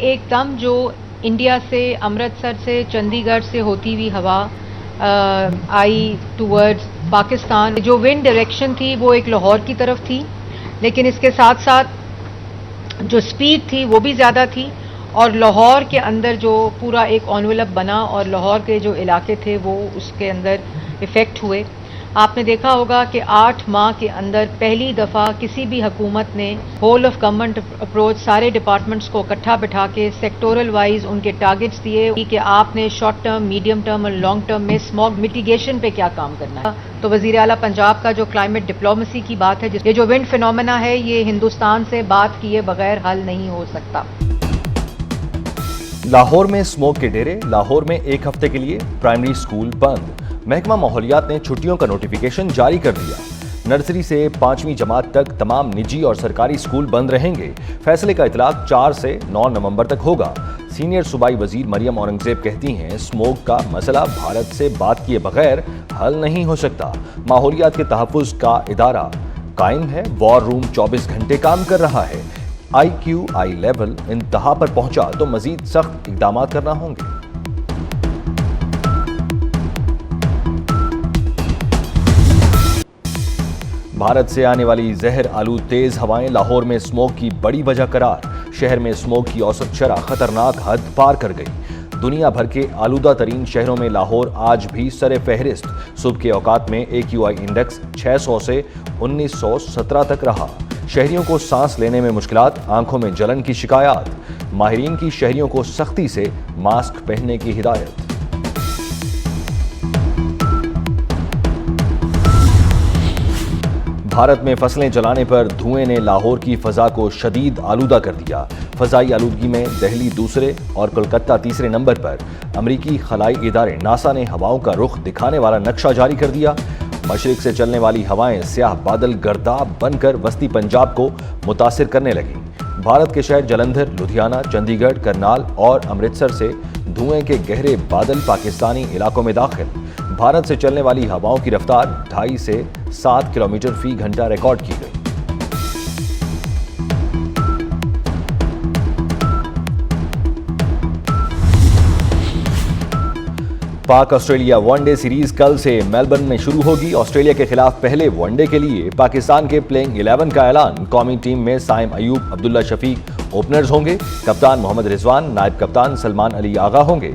ایک دم جو انڈیا سے امرتسر سے چندی گڑھ سے ہوتی ہوئی ہوا آئی ٹورڈز پاکستان. جو ونڈ ڈائریکشن تھی وہ ایک لاہور کی طرف تھی، لیکن اس کے ساتھ ساتھ جو سپیڈ تھی وہ بھی زیادہ تھی، اور لاہور کے اندر جو پورا ایک انویلپ بنا اور لاہور کے جو علاقے تھے وہ اس کے اندر افیکٹ ہوئے. آپ نے دیکھا ہوگا کہ 8 ماہ کے اندر پہلی دفعہ کسی بھی حکومت نے ہول آف گورنمنٹ اپروچ سارے ڈپارٹمنٹس کو اکٹھا بٹھا کے سیکٹورل وائز ان کے ٹارگٹس دیے کہ آپ نے شارٹ ٹرم، میڈیم ٹرم اور لانگ ٹرم میں اسموگ میٹیگیشن پہ کیا کام کرنا ہے. تو وزیر اعلیٰ پنجاب کا جو کلائمیٹ ڈپلومیسی کی بات ہے، یہ جو ونڈ فینومینا ہے یہ ہندوستان سے بات کیے بغیر حل نہیں ہو سکتا. لاہور میں اسموگ کے ڈیرے. لاہور میں ایک ہفتے کے لیے پرائمری اسکول بند. محکمہ ماحولیات نے چھٹیوں کا نوٹیفیکیشن جاری کر دیا. نرسری سے 5ویں جماعت تک تمام نجی اور سرکاری اسکول بند رہیں گے. فیصلے کا اطلاق 4 سے 9 نومبر تک ہوگا. سینئر صوبائی وزیر مریم اورنگزیب کہتی ہیں اسموگ کا مسئلہ بھارت سے بات کیے بغیر حل نہیں ہو سکتا. ماحولیات کے تحفظ کا ادارہ قائم ہے. وار روم 24 گھنٹے کام کر رہا ہے. IQI لیول انتہا پر پہنچا تو مزید سخت اقدامات کرنا ہوں گے. بھارت سے آنے والی زہر آلود تیز ہوائیں لاہور میں اسموگ کی بڑی وجہ قرار. شہر میں اسموگ کی اوسط شرح خطرناک حد پار کر گئی. دنیا بھر کے آلودہ ترین شہروں میں لاہور آج بھی سر فہرست. صبح کے اوقات میں AQI انڈیکس 600 سے 1917 تک رہا. شہریوں کو سانس لینے میں مشکلات، آنکھوں میں جلن کی شکایات. ماہرین کی شہریوں کو سختی سے ماسک پہننے کی ہدایت. بھارت میں فصلیں جلانے پر دھوئیں نے لاہور کی فضا کو شدید آلودہ کر دیا. فضائی آلودگی میں دہلی دوسرے اور کولکتہ تیسرے نمبر پر. امریکی خلائی ادارے ناسا نے ہواؤں کا رخ دکھانے والا نقشہ جاری کر دیا. مشرق سے چلنے والی ہوائیں سیاہ بادل گرداب بن کر وسطی پنجاب کو متاثر کرنے لگیں. بھارت کے شہر جلندھر، لدھیانہ، چندی گڑھ، کرنال اور امرتسر سے دھوئیں کے گہرے بادل پاکستانی علاقوں میں داخل. بھارت سے چلنے والی ہواؤں کی رفتار 2.5 سے 7 کلومیٹر فی گھنٹہ ریکارڈ کی گئی. پاک آسٹریلیا ون ڈے سیریز کل سے میلبرن میں شروع ہوگی. آسٹریلیا کے خلاف پہلے ون ڈے کے لیے پاکستان کے پلینگ 11 کا اعلان. قومی ٹیم میں سائم ایوب، عبداللہ شفیق اوپنرز ہوں گے. کپتان محمد رضوان، نائب کپتان سلمان علی آغا ہوں گے.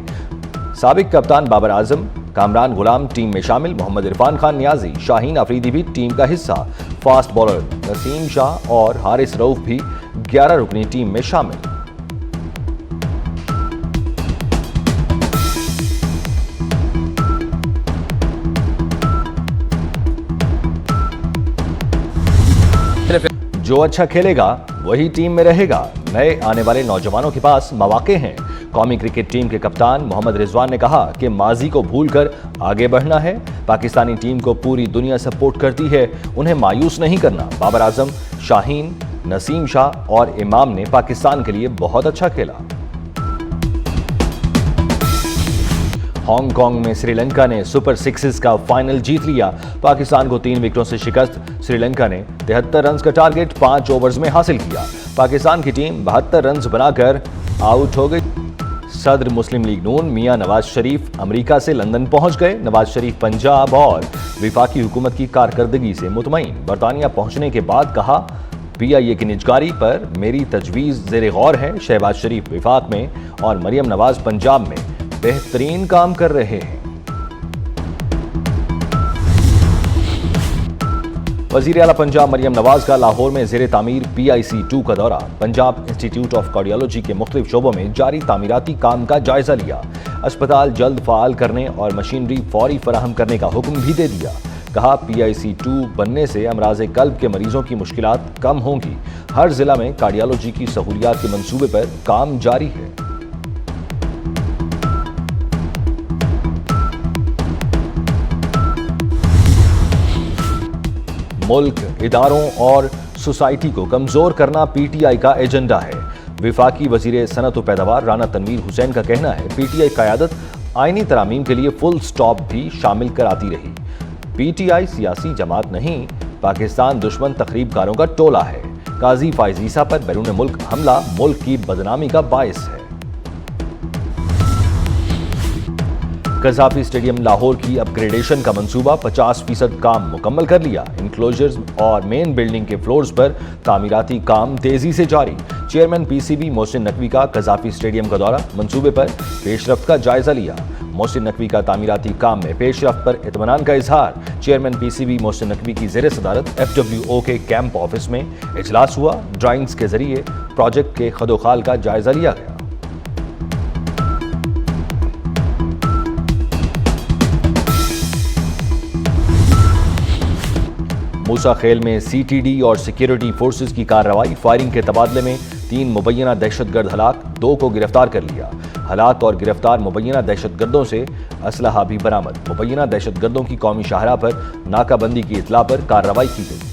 سابق کپتان بابر اعظم، کامران غلام ٹیم میں شامل. محمد عرفان خان نیازی، شاہین آفریدی بھی ٹیم کا حصہ. فاسٹ بولر نسیم شاہ اور حارث رؤف بھی 11 رکنی ٹیم میں شامل. جو اچھا کھیلے گا وہی ٹیم میں رہے گا. نئے آنے والے نوجوانوں کے پاس مواقع ہیں. قومی کرکٹ ٹیم کے کپتان محمد رضوان نے کہا کہ ماضی کو بھول کر آگے بڑھنا ہے. پاکستانی ٹیم کو پوری دنیا سپورٹ کرتی ہے، انہیں مایوس نہیں کرنا. بابر اعظم، شاہین، نسیم شاہ اور امام نے پاکستان کے لیے بہت اچھا کھیلا. ہانگ کانگ میں سری لنکا نے سپر 6 کا فائنل جیت لیا. پاکستان کو 3 وکٹوں سے شکست. سری لنکا نے 73 رنز کا ٹارگٹ 5 اوورز میں حاصل کیا. پاکستان کی ٹیم 72 رنز بنا کر آؤٹ ہو گئی. صدر مسلم لیگ نون میاں نواز شریف امریکہ سے لندن پہنچ گئے. نواز شریف پنجاب اور وفاقی حکومت کی کارکردگی سے مطمئن. برطانیہ پہنچنے کے بعد کہا PIA کی نجکاری پر میری تجویز زیر غور ہے. شہباز شریف وفاق میں اور مریم نواز پنجاب میں بہترین کام کر رہے ہیں. وزیر اعلیٰ پنجاب مریم نواز کا لاہور میں زیر تعمیر PIC2 کا دورہ. پنجاب انسٹیٹیوٹ آف کارڈیالوجی کے مختلف شعبوں میں جاری تعمیراتی کام کا جائزہ لیا. اسپتال جلد فعال کرنے اور مشینری فوری فراہم کرنے کا حکم بھی دے دیا. کہا PIC2 بننے سے امراض قلب کے مریضوں کی مشکلات کم ہوں گی. ہر ضلع میں کارڈیالوجی کی سہولیات کے منصوبے پر کام جاری ہے. ملک، اداروں اور سوسائٹی کو کمزور کرنا PTI کا ایجنڈا ہے. وفاقی وزیر صنعت و پیداوار رانا تنویر حسین کا کہنا ہے PTI قیادت آئینی ترامیم کے لیے فل سٹاپ بھی شامل کراتی رہی. PTI سیاسی جماعت نہیں، پاکستان دشمن تخریب کاروں کا ٹولہ ہے. قاضی فائز عیسیٰ پر بیرون ملک حملہ ملک کی بدنامی کا باعث ہے۔ قذافی اسٹیڈیم لاہور کی اپ گریڈیشن کا منصوبہ 50% کام مکمل کر لیا۔ انکلوژرز اور مین بلڈنگ کے فلورز پر تعمیراتی کام تیزی سے جاری۔ Chairman P C B Mohsin Naqvi کا قذافی اسٹیڈیم کا دورہ، منصوبے پر پیش رفت کا جائزہ لیا۔ محسن نقوی کا تعمیراتی کام میں پیش رفت پر اطمینان کا اظہار۔ Chairman P C B Mohsin Naqvi کی زیر صدارت ایف ڈبلیو او کے کیمپ آفس میں اجلاس ہوا۔ ڈرائنگز کے ذریعے پروجیکٹ کے خد و خال کا جائزہ لیا گیا۔ موسیٰ خیل میں سی ٹی ڈی اور سیکیورٹی فورسز کی کارروائی، فائرنگ کے تبادلے میں 3 مبینہ دہشت گرد ہلاک، 2 کو گرفتار کر لیا۔ ہلاک اور گرفتار مبینہ دہشت گردوں سے اسلحہ بھی برآمد۔ مبینہ دہشت گردوں کی قومی شاہراہ پر ناکہ بندی کی اطلاع پر کارروائی کی گئی۔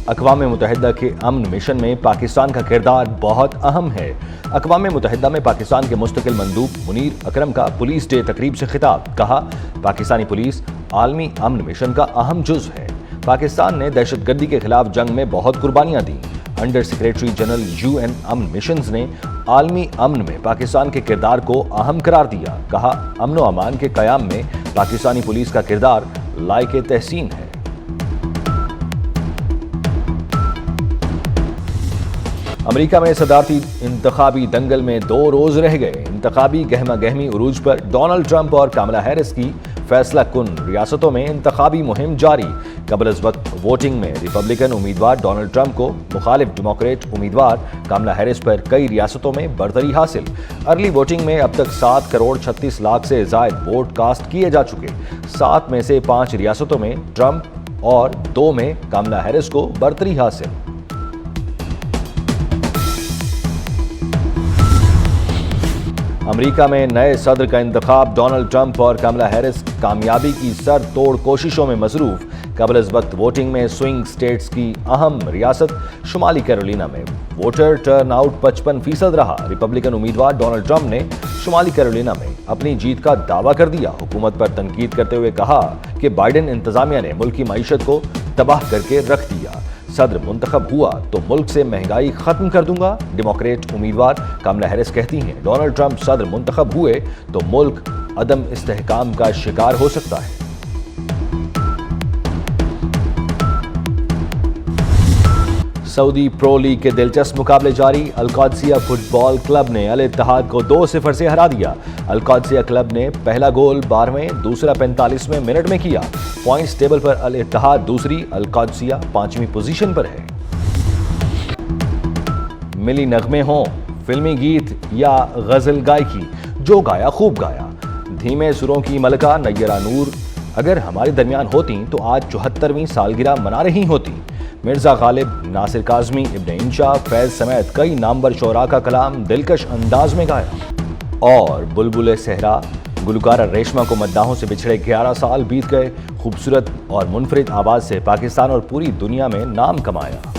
اقوام متحدہ کے امن مشن میں پاکستان کا کردار بہت اہم ہے۔ اقوام متحدہ میں پاکستان کے مستقل مندوب منیر اکرم کا پولیس ڈے تقریب سے خطاب، کہا پاکستانی پولیس عالمی امن مشن کا اہم جزو ہے۔ پاکستان نے دہشت گردی کے خلاف جنگ میں بہت قربانیاں دیں۔ Under secretary general U N امن مشنز نے عالمی امن میں پاکستان کے کردار کو اہم قرار دیا، کہا امن و امان کے قیام میں پاکستانی پولیس کا کردار لائق تحسین ہے۔ امریکہ میں صدارتی انتخابی دنگل میں 2 روز رہ گئے۔ انتخابی گہما گہمی عروج پر ڈونلڈ ٹرمپ اور کاملا ہیرس کی فیصلہ کن ریاستوں میں انتخابی مہم جاری۔ قبل از وقت ووٹنگ میں ریپبلکن امیدوار ڈونلڈ ٹرمپ کو مخالف ڈیموکریٹ امیدوار کاملا ہیرس پر کئی ریاستوں میں برتری حاصل۔ ارلی ووٹنگ میں اب تک 7 کروڑ 36 لاکھ سے زائد ووٹ کاسٹ کیے جا چکے۔ 7 میں سے 5 ریاستوں میں ٹرمپ اور 2 میں کاملا ہیرس کو برتری حاصل۔ امریکہ میں نئے صدر کا انتخاب، ڈونلڈ ٹرمپ اور کاملا ہیرس کامیابی کی سر توڑ کوششوں میں مصروف۔ قبل از وقت ووٹنگ میں سوئنگ سٹیٹس کی اہم ریاست شمالی کیرولینا میں ووٹر ٹرن آؤٹ 55% رہا۔ ریپبلکن امیدوار ڈونلڈ ٹرمپ نے شمالی کیرولینا میں اپنی جیت کا دعویٰ کر دیا۔ حکومت پر تنقید کرتے ہوئے کہا کہ بائیڈن انتظامیہ نے ملک کی معیشت کو تباہ کر کے رکھ دیا۔ صدر منتخب ہوا تو ملک سے مہنگائی ختم کر دوں گا، ڈیموکریٹ امیدوار کاملا ہیرس کہتی ہیں۔ ڈونلڈ ٹرمپ صدر منتخب ہوئے تو ملک عدم استحکام کا شکار ہو سکتا ہے۔ سعودی پرو لیگ کے دلچسپ مقابلے جاری۔ القادسیہ فٹ بال کلب نے الاتحاد کو 2-0 سے ہرا دیا۔ القادسیہ کلب نے پہلا گول 12ویں، دوسرا 45ویں منٹ میں کیا۔ پوائنٹس ٹیبل پر الاتحاد دوسری، القادسیہ 5ویں پوزیشن پر ہے۔ ملی نغمے ہوں، فلمی گیت یا غزل گائیکی، جو گایا خوب گایا۔ دھیمے سروں کی ملکہ نیرہ نور اگر ہمارے درمیان ہوتیں تو آج 74ویں سالگرہ منا رہی ہوتیں۔ مرزا غالب، ناصر کاظمی، ابن انشا، فیض سمیت کئی نامور شعراء کا کلام دلکش انداز میں گایا۔ اور بلبل صحرا گلوکارہ ریشما کو مداحوں سے بچھڑے 11 سال بیت گئے۔ خوبصورت اور منفرد آواز سے پاکستان اور پوری دنیا میں نام کمایا۔